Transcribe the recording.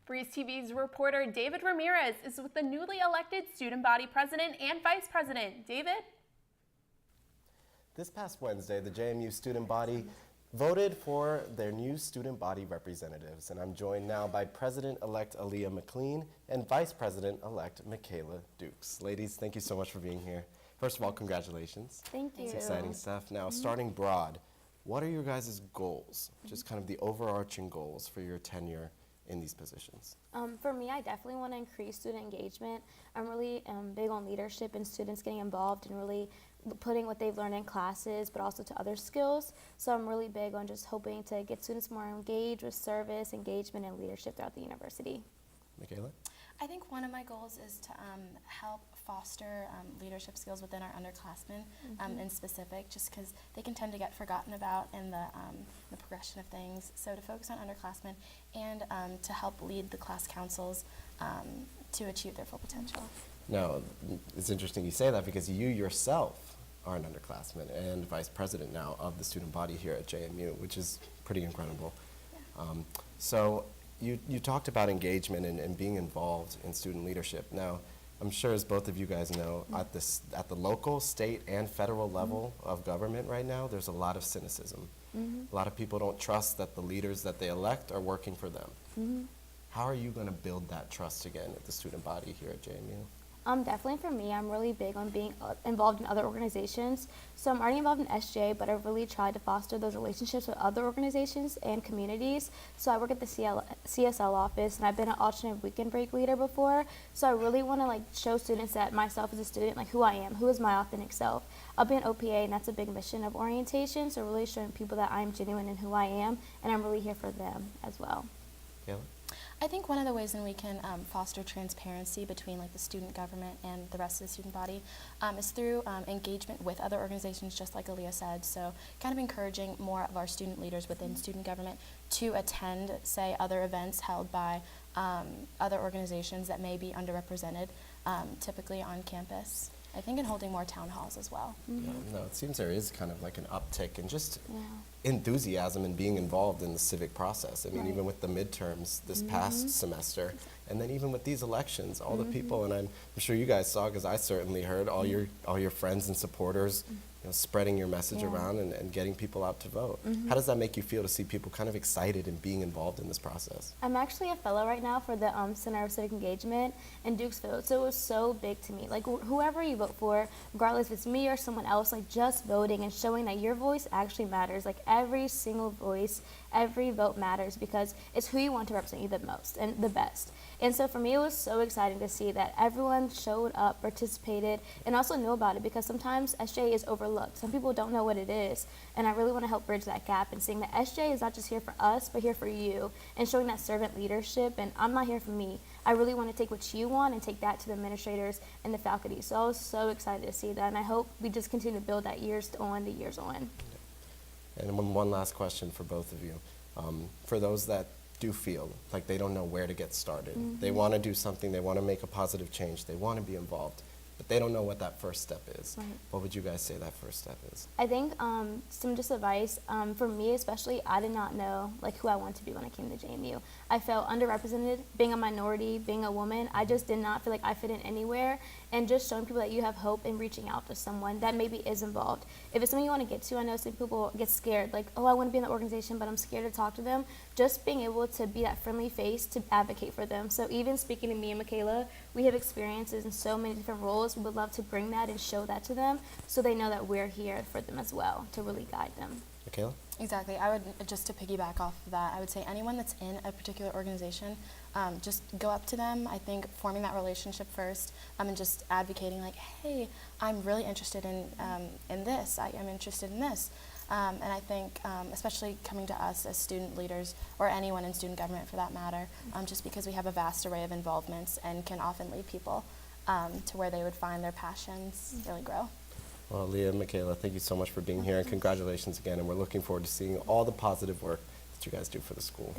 Breeze TV's reporter David Ramirez is with the newly elected student body president and vice president. David? This past Wednesday, the JMU student body voted for their new student body representatives, and I'm joined now by President-elect Aaliyah McLean and Vice President-elect Michaela Dukes. Ladies, thank you so much for being here. First of all, congratulations. Thank you. It's exciting stuff. Now, starting broad, what are your guys' goals? Just kind of the overarching goals for your tenure in these positions? For me, I definitely want to increase student engagement. I'm really big on leadership and students getting involved and really putting what they've learned in classes, but also to other skills. So I'm really big on just hoping to get students more engaged with service, engagement, and leadership throughout the university. Michaela? I think one of my goals is to help foster leadership skills within our underclassmen in specific, just because they can tend to get forgotten about in the progression of things. So to focus on underclassmen and to help lead the class councils to achieve their full potential. Now, it's interesting you say that because you yourself are an underclassman and vice president now of the student body here at JMU, which is pretty incredible. Yeah. So you talked about engagement and being involved in student leadership. Now, I'm sure as both of you guys know, at the local, state, and federal level of government right now, there's a lot of cynicism. A lot of people don't trust that the leaders that they elect are working for them. How are you going to build that trust again at the student body here at JMU? Definitely for me, I'm really big on being involved in other organizations. So I'm already involved in SJ, but I've really tried to foster those relationships with other organizations and communities. So I work at the CSL office, and I've been an alternate weekend break leader before. So I really want to show students that myself as a student, who I am, who is my authentic self. I'll be an OPA, and that's a big mission of orientation. So really showing people that I'm genuine in who I am, and I'm really here for them as well. Kayla? I think one of the ways in we can foster transparency between the student government and the rest of the student body is through engagement with other organizations, just like Aaliyah said. So kind of encouraging more of our student leaders within student government to attend, say, other events held by other organizations that may be underrepresented, typically on campus. I think in holding more town halls as well. Yeah, no, it seems there is kind of an uptick in just enthusiasm and being involved in the civic process. I mean, even with the midterms this past semester, and then even with these elections, all the people, and I'm sure you guys saw, because I certainly heard all your friends and supporters spreading your message around and getting people out to vote. How does that make you feel to see people kind of excited and being involved in this process? I'm actually a fellow right now for the Center of Civic Engagement in Dukesville, so it was so big to me. Whoever you vote for, regardless if it's me or someone else, just voting and showing that your voice actually matters. Every single voice, every vote matters, because it's who you want to represent you the most and the best. And so for me, it was so exciting to see that everyone showed up, participated, and also knew about it, because sometimes SJ is overlooked. Some people don't know what it is, and I really want to help bridge that gap and seeing that SJ is not just here for us, but here for you, and showing that servant leadership. And I'm not here for me. I really want to take what you want and take that to the administrators and the faculty. So I was so excited to see that, and I hope we just continue to build that years on to years on. And one last question for both of you. For those that do feel like they don't know where to get started, they want to do something, they want to make a positive change, they want to be involved, but they don't know what that first step is. What would you guys say that first step is? I think some just advice, for me especially, I did not know who I wanted to be when I came to JMU. I felt underrepresented, being a minority, being a woman. I just did not feel like I fit in anywhere, and just showing people that you have hope in reaching out to someone that maybe is involved. If it's something you want to get to, I know some people get scared, oh, I want to be in the organization, but I'm scared to talk to them. Just being able to be that friendly face to advocate for them. So even speaking to me and Michaela, we have experiences in so many different roles. We would love to bring that and show that to them so they know that we're here for them as well, to really guide them. Michaela? Exactly. I would, just to piggyback off of that, I would say anyone that's in a particular organization, just go up to them. I think forming that relationship first, and just advocating hey, I'm really interested in this. I'm interested in this. And I think especially coming to us as student leaders, or anyone in student government for that matter, just because we have a vast array of involvements and can often lead people to where they would find their passions really grow. Well, Leah and Michaela, thank you so much for being here, and congratulations again, and we're looking forward to seeing all the positive work that you guys do for the school.